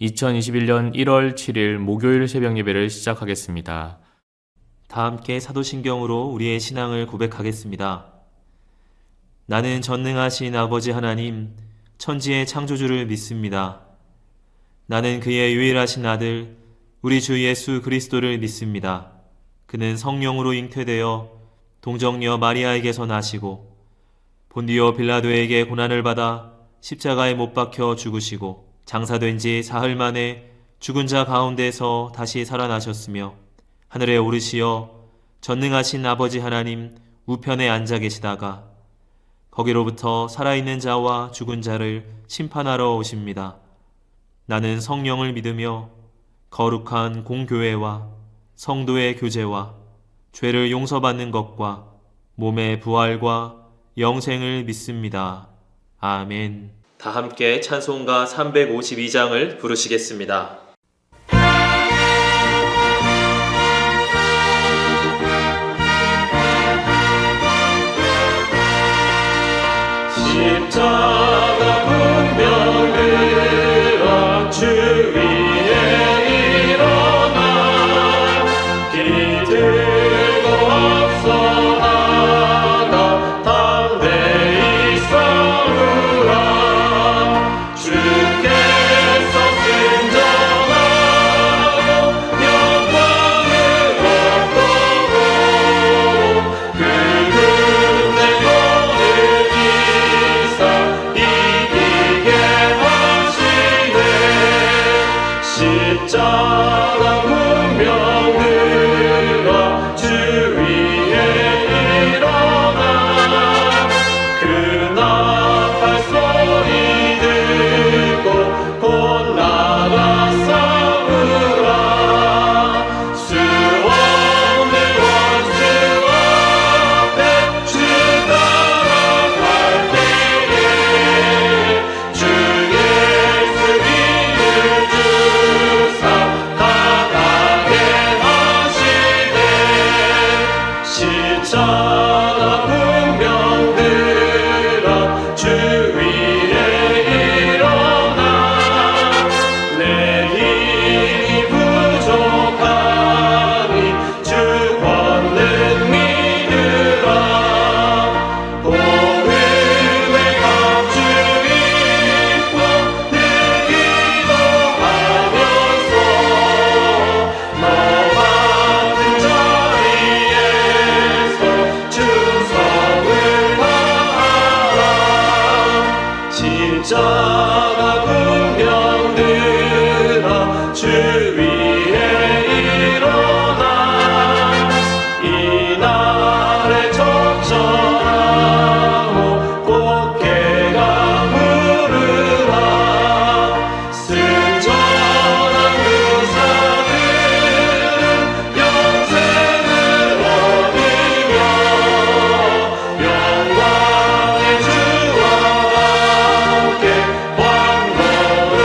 2021년 1월 7일 목요일 새벽 예배를 시작하겠습니다. 다 함께 사도신경으로 우리의 신앙을 고백하겠습니다. 나는 전능하신 아버지 하나님, 천지의 창조주를 믿습니다. 나는 그의 유일하신 아들, 우리 주 예수 그리스도를 믿습니다. 그는 성령으로 잉태되어 동정녀 마리아에게서 나시고 본디오 빌라도에게 고난을 받아 십자가에 못 박혀 죽으시고 장사된 지 사흘 만에 죽은 자 가운데서 다시 살아나셨으며 하늘에 오르시어 전능하신 아버지 하나님 우편에 앉아 계시다가 거기로부터 살아있는 자와 죽은 자를 심판하러 오십니다. 나는 성령을 믿으며 거룩한 공교회와 성도의 교제와 죄를 용서받는 것과 몸의 부활과 영생을 믿습니다. 아멘. 다 함께 찬송가 352장을 부르시겠습니다. 십자가 분명 들어 주 위에 일어나 기들고 앞서 나가 담대히 싸우라 주께서 승전하고 영광을 얻도록 그 끝내 거를 이기사 이기게 하시네 십자가 분명 들어 주 위에 일어나 그 나팔 소리 듣고 곧 나가 싸우라 수 없는 원수 앞에 주 따라갈 때에 주 예수 믿는 주사 강하게 하시네 십자가 분명 들어 주 위에 일어나 내 힘이 부족하니 주 권능 믿으라 복음의 감주 입고 늘 기도하면서 너 같은 자리에서 충성을 다하라 십자가 분명 들어 주 위에 일어나 이날의 적절하고 꽃게가 부르라 승전한 의사들은 영생을 얻으며 영광의 주와 함께 왕노를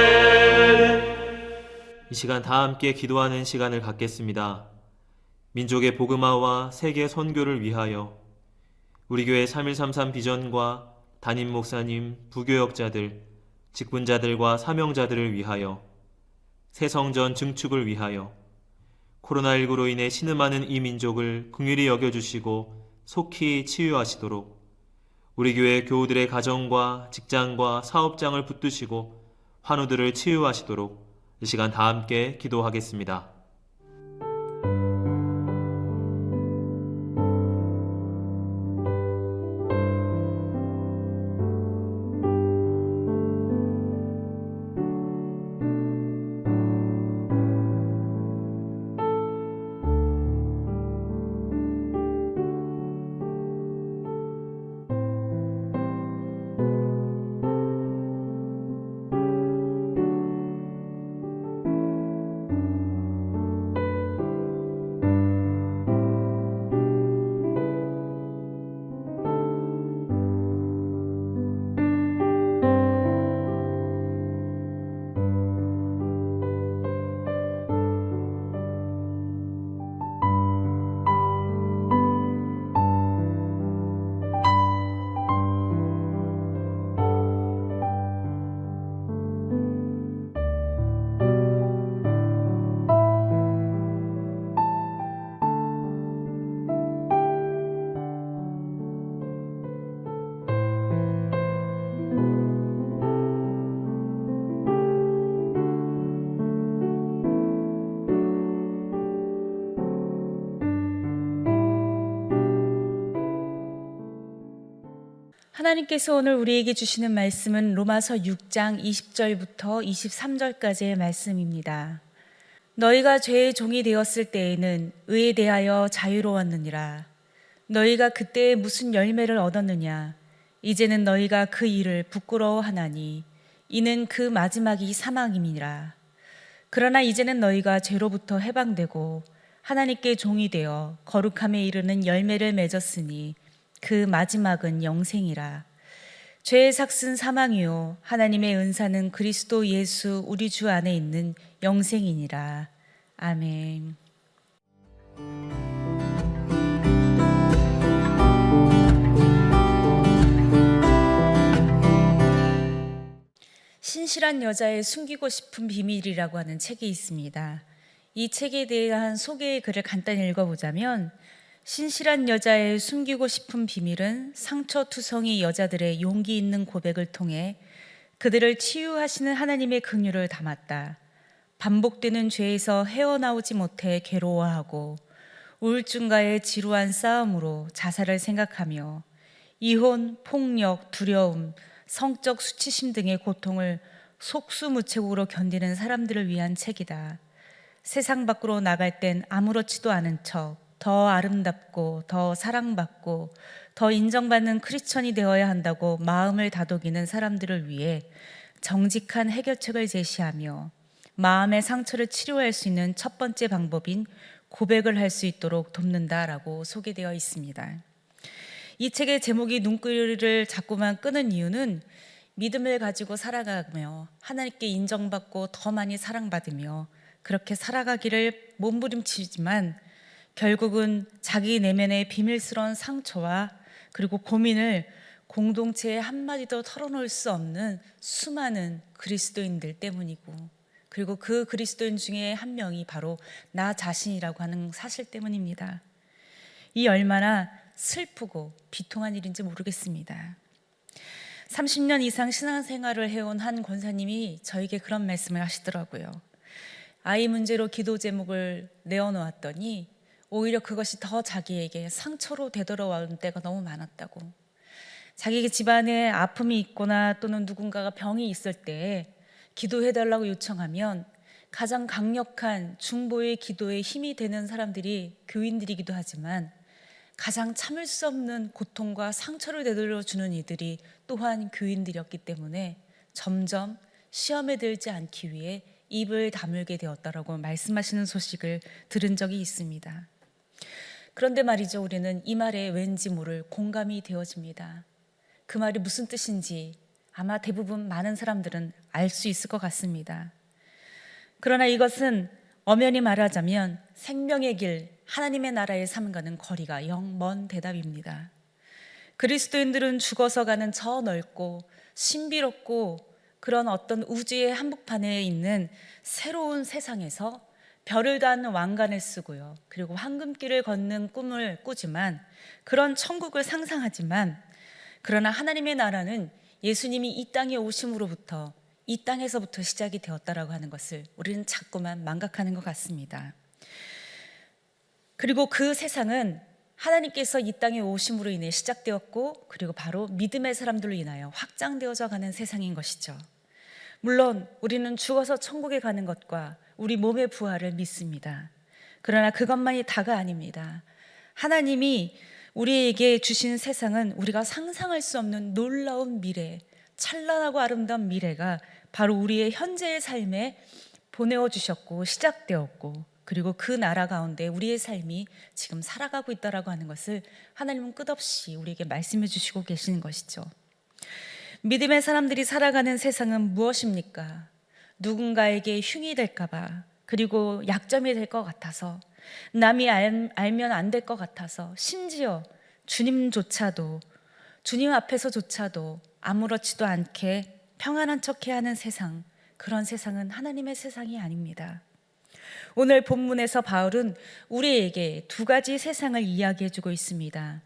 아멘. 이 시간 다 함께 기도하는 시간을 갖겠습니다. 민족의 복음화와 세계 선교를 위하여 우리 교회 3133 비전과 담임 목사님, 부교역자들, 직분자들과 사명자들을 위하여 새성전 증축을 위하여 코로나19로 인해 신음하는 이 민족을 긍휼히 여겨주시고 속히 치유하시도록 우리 교회 교우들의 가정과 직장과 사업장을 붙드시고 환우들을 치유하시도록 이 시간 다 함께 기도하겠습니다. 하나님께서 오늘 우리에게 주시는 말씀은 로마서 6장 20절부터 23절까지의 말씀입니다. 너희가 죄의 종이 되었을 때에는 의에 대하여 자유로웠느니라. 너희가 그때 무슨 열매를 얻었느냐? 이제는 너희가 그 일을 부끄러워하나니 이는 그 마지막이 사망임이니라. 그러나 이제는 너희가 죄로부터 해방되고 하나님께 종이 되어 거룩함에 이르는 열매를 맺었으니 그 마지막은 영생이라. 죄의 삭은 사망이요 하나님의 은사는 그리스도 예수 우리 주 안에 있는 영생이니라. 아멘. 신실한 여자의 숨기고 싶은 비밀이라고 하는 책이 있습니다. 이 책에 대한 소개의 글을 간단히 읽어보자면, 신실한 여자의 숨기고 싶은 비밀은 상처투성이 여자들의 용기 있는 고백을 통해 그들을 치유하시는 하나님의 긍휼을 담았다. 반복되는 죄에서 헤어나오지 못해 괴로워하고 우울증과의 지루한 싸움으로 자살을 생각하며 이혼, 폭력, 두려움, 성적 수치심 등의 고통을 속수무책으로 견디는 사람들을 위한 책이다. 세상 밖으로 나갈 땐 아무렇지도 않은 척 더 아름답고 더 사랑받고 더 인정받는 크리스천이 되어야 한다고 마음을 다독이는 사람들을 위해 정직한 해결책을 제시하며 마음의 상처를 치료할 수 있는 첫 번째 방법인 고백을 할 수 있도록 돕는다라고 소개되어 있습니다. 이 책의 제목이 눈길을 자꾸만 끄는 이유는 믿음을 가지고 살아가며 하나님께 인정받고 더 많이 사랑받으며 그렇게 살아가기를 몸부림치지만 결국은 자기 내면의 비밀스러운 상처와 그리고 고민을 공동체에 한마디도 털어놓을 수 없는 수많은 그리스도인들 때문이고, 그리고 그 그리스도인 중에 한 명이 바로 나 자신이라고 하는 사실 때문입니다. 이 얼마나 슬프고 비통한 일인지 모르겠습니다. 30년 이상 신앙생활을 해온 한 권사님이 저에게 그런 말씀을 하시더라고요. 아이 문제로 기도 제목을 내어놓았더니 오히려 그것이 더 자기에게 상처로 되돌아오는 때가 너무 많았다고. 자기 집안에 아픔이 있거나 또는 누군가가 병이 있을 때 기도해달라고 요청하면 가장 강력한 중보의 기도에 힘이 되는 사람들이 교인들이기도 하지만 가장 참을 수 없는 고통과 상처를 되돌려 주는 이들이 또한 교인들이었기 때문에 점점 시험에 들지 않기 위해 입을 다물게 되었다라고 말씀하시는 소식을 들은 적이 있습니다. 그런데 말이죠, 우리는 이 말에 왠지 모를 공감이 되어집니다. 그 말이 무슨 뜻인지 아마 대부분 많은 사람들은 알 수 있을 것 같습니다. 그러나 이것은 엄연히 말하자면 생명의 길, 하나님의 나라의 삶과는 거리가 영 먼 대답입니다. 그리스도인들은 죽어서 가는 저 넓고 신비롭고 그런 어떤 우주의 한복판에 있는 새로운 세상에서 별을 단 왕관을 쓰고요, 그리고 황금길을 걷는 꿈을 꾸지만, 그런 천국을 상상하지만, 그러나 하나님의 나라는 예수님이 이 땅에 오심으로부터 이 땅에서부터 시작이 되었다라고 하는 것을 우리는 자꾸만 망각하는 것 같습니다. 그리고 그 세상은 하나님께서 이 땅에 오심으로 인해 시작되었고, 그리고 바로 믿음의 사람들로 인하여 확장되어져 가는 세상인 것이죠. 물론 우리는 죽어서 천국에 가는 것과 우리 몸의 부활을 믿습니다. 그러나 그것만이 다가 아닙니다. 하나님이 우리에게 주신 세상은 우리가 상상할 수 없는 놀라운 미래, 찬란하고 아름다운 미래가 바로 우리의 현재의 삶에 보내어 주셨고 시작되었고, 그리고 그 나라 가운데 우리의 삶이 지금 살아가고 있다라고 하는 것을 하나님은 끝없이 우리에게 말씀해 주시고 계시는 것이죠. 믿음의 사람들이 살아가는 세상은 무엇입니까? 누군가에게 흉이 될까봐, 그리고 약점이 될 것 같아서, 남이 알면 안 될 것 같아서, 심지어 주님조차도, 주님 앞에서조차도 아무렇지도 않게 평안한 척해야 하는 세상, 그런 세상은 하나님의 세상이 아닙니다. 오늘 본문에서 바울은 우리에게 두 가지 세상을 이야기해주고 있습니다.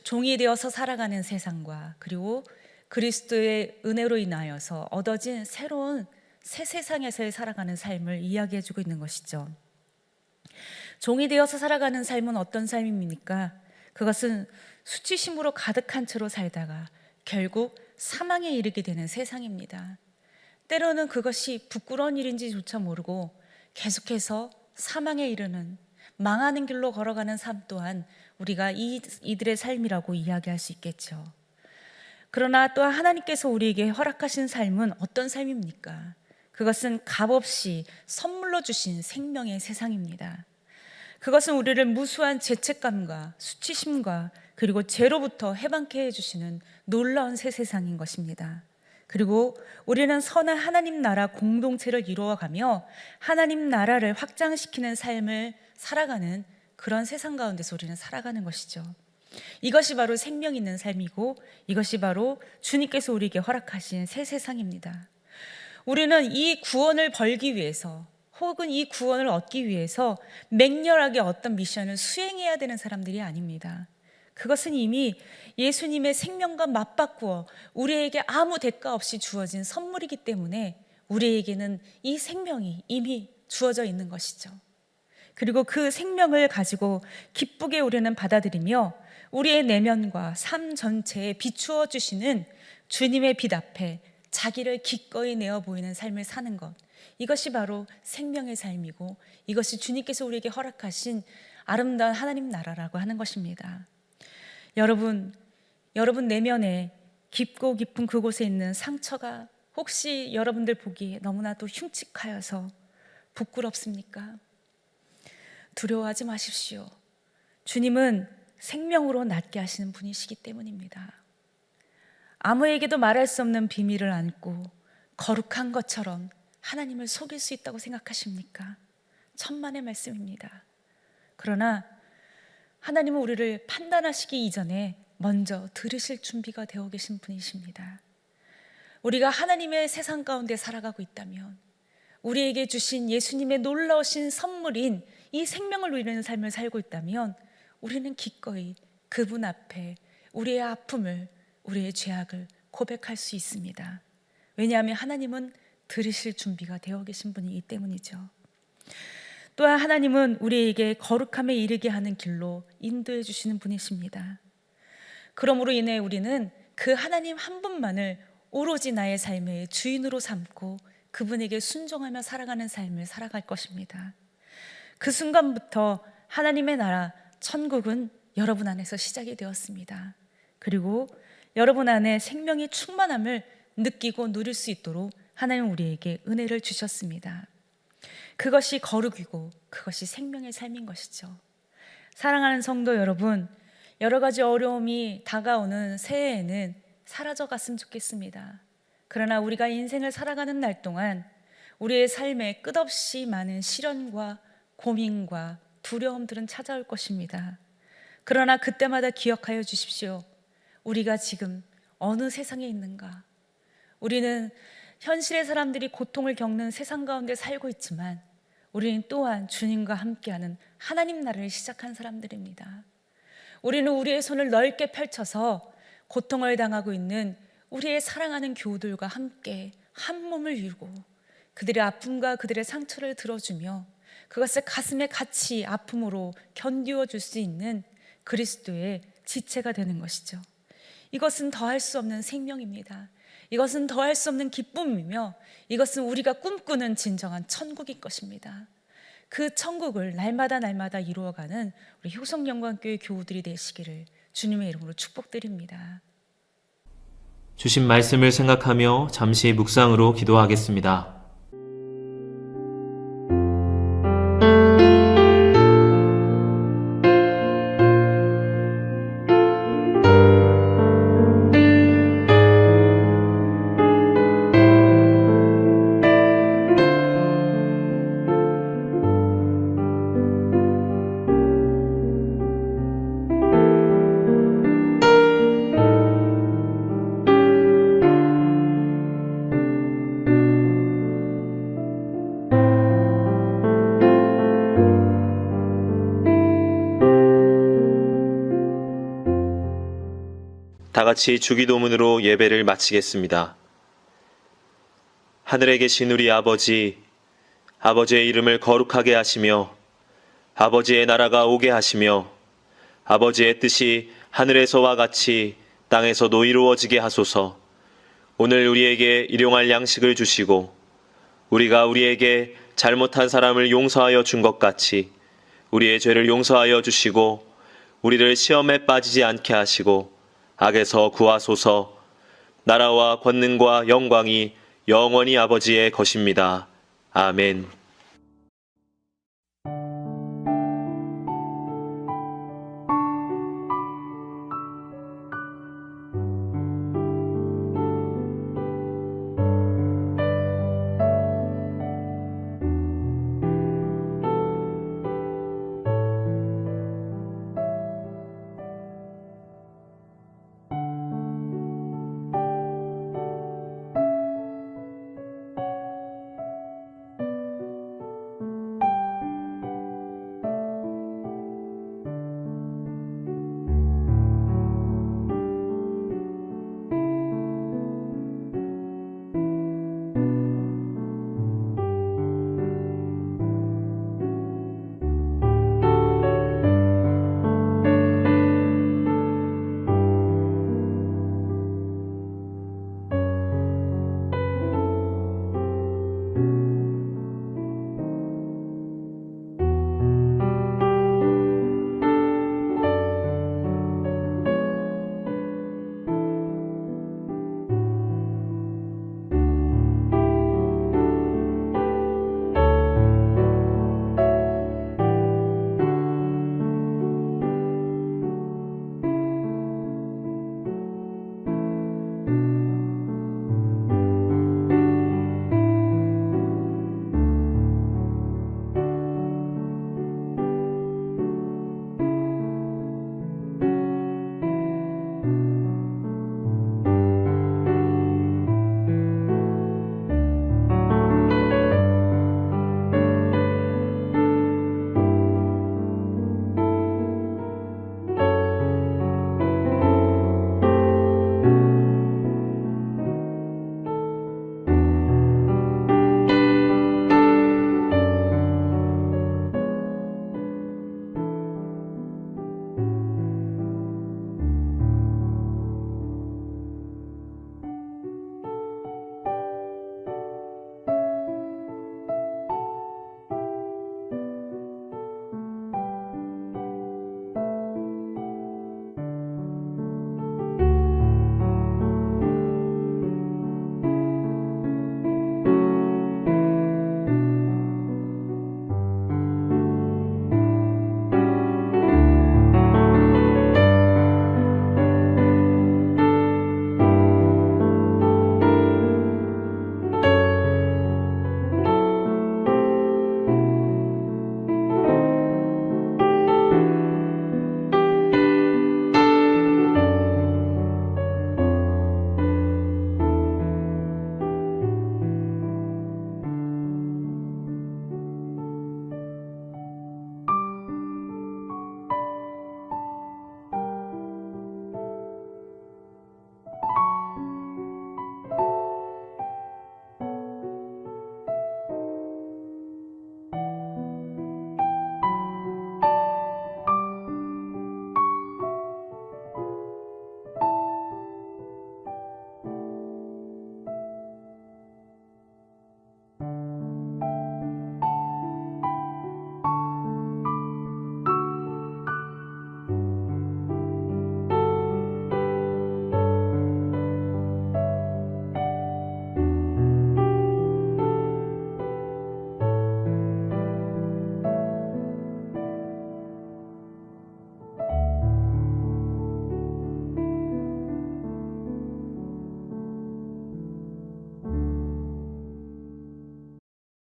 종이 되어서 살아가는 세상과 그리고 그리스도의 은혜로 인하여서 얻어진 새로운 새 세상에서의 살아가는 삶을 이야기해주고 있는 것이죠. 종이 되어서 살아가는 삶은 어떤 삶입니까? 그것은 수치심으로 가득한 채로 살다가 결국 사망에 이르게 되는 세상입니다. 때로는 그것이 부끄러운 일인지조차 모르고 계속해서 사망에 이르는, 망하는 길로 걸어가는 삶 또한 우리가 이들의 삶이라고 이야기할 수 있겠죠. 그러나 또한 하나님께서 우리에게 허락하신 삶은 어떤 삶입니까? 그것은 값없이 선물로 주신 생명의 세상입니다. 그것은 우리를 무수한 죄책감과 수치심과 그리고 죄로부터 해방케 해주시는 놀라운 새 세상인 것입니다. 그리고 우리는 선한 하나님 나라 공동체를 이루어가며 하나님 나라를 확장시키는 삶을 살아가는 그런 세상 가운데서 우리는 살아가는 것이죠. 이것이 바로 생명 있는 삶이고 이것이 바로 주님께서 우리에게 허락하신 새 세상입니다. 우리는 이 구원을 벌기 위해서 혹은 이 구원을 얻기 위해서 맹렬하게 어떤 미션을 수행해야 되는 사람들이 아닙니다. 그것은 이미 예수님의 생명과 맞바꾸어 우리에게 아무 대가 없이 주어진 선물이기 때문에 우리에게는 이 생명이 이미 주어져 있는 것이죠. 그리고 그 생명을 가지고 기쁘게 우리는 받아들이며 우리의 내면과 삶 전체에 비추어 주시는 주님의 빛 앞에 자기를 기꺼이 내어 보이는 삶을 사는 것, 이것이 바로 생명의 삶이고 이것이 주님께서 우리에게 허락하신 아름다운 하나님 나라라고 하는 것입니다. 여러분 내면에 깊고 깊은 그곳에 있는 상처가 혹시 여러분들 보기에 너무나도 흉측하여서 부끄럽습니까? 두려워하지 마십시오. 주님은 생명으로 낫게 하시는 분이시기 때문입니다. 아무에게도 말할 수 없는 비밀을 안고 거룩한 것처럼 하나님을 속일 수 있다고 생각하십니까? 천만의 말씀입니다. 그러나 하나님은 우리를 판단하시기 이전에 먼저 들으실 준비가 되어 계신 분이십니다. 우리가 하나님의 세상 가운데 살아가고 있다면 우리에게 주신 예수님의 놀라우신 선물인 이 생명을 누리는 삶을 살고 있다면 우리는 기꺼이 그분 앞에 우리의 아픔을, 우리의 죄악을 고백할 수 있습니다. 왜냐하면 하나님은 들으실 준비가 되어 계신 분이기 때문이죠. 또한 하나님은 우리에게 거룩함에 이르게 하는 길로 인도해 주시는 분이십니다. 그러므로 인해 우리는 그 하나님 한 분만을 오로지 나의 삶의 주인으로 삼고 그분에게 순종하며 살아가는 삶을 살아갈 것입니다. 그 순간부터 하나님의 나라, 천국은 여러분 안에서 시작이 되었습니다. 그리고 여러분 안에 생명의 충만함을 느끼고 누릴 수 있도록 하나님은 우리에게 은혜를 주셨습니다. 그것이 거룩이고 그것이 생명의 삶인 것이죠. 사랑하는 성도 여러분, 여러 가지 어려움이 다가오는 새해에는 사라져 갔으면 좋겠습니다. 그러나 우리가 인생을 살아가는 날 동안 우리의 삶에 끝없이 많은 시련과 고민과 두려움들은 찾아올 것입니다. 그러나 그때마다 기억하여 주십시오. 우리가 지금 어느 세상에 있는가? 우리는 현실의 사람들이 고통을 겪는 세상 가운데 살고 있지만 우리는 또한 주님과 함께하는 하나님 나라를 시작한 사람들입니다. 우리는 우리의 손을 넓게 펼쳐서 고통을 당하고 있는 우리의 사랑하는 교우들과 함께 한 몸을 이루고 그들의 아픔과 그들의 상처를 들어주며 그것을 가슴에 같이 아픔으로 견디어 줄 수 있는 그리스도의 지체가 되는 것이죠. 이것은 더할 수 없는 생명입니다. 이것은 더할 수 없는 기쁨이며 이것은 우리가 꿈꾸는 진정한 천국일 것입니다. 그 천국을 날마다 이루어가는 우리 효성영광교회 교우들이 되시기를 주님의 이름으로 축복드립니다. 주신 말씀을 생각하며 잠시 묵상으로 기도하겠습니다. 다 같이 주기도문으로 예배를 마치겠습니다. 하늘에 계신 우리 아버지, 아버지의 이름을 거룩하게 하시며 아버지의 나라가 오게 하시며 아버지의 뜻이 하늘에서와 같이 땅에서도 이루어지게 하소서. 오늘 우리에게 일용할 양식을 주시고 우리가 우리에게 잘못한 사람을 용서하여 준 것 같이 우리의 죄를 용서하여 주시고 우리를 시험에 빠지지 않게 하시고 악에서 구하소서. 나라와 권능과 영광이 영원히 아버지의 것입니다. 아멘.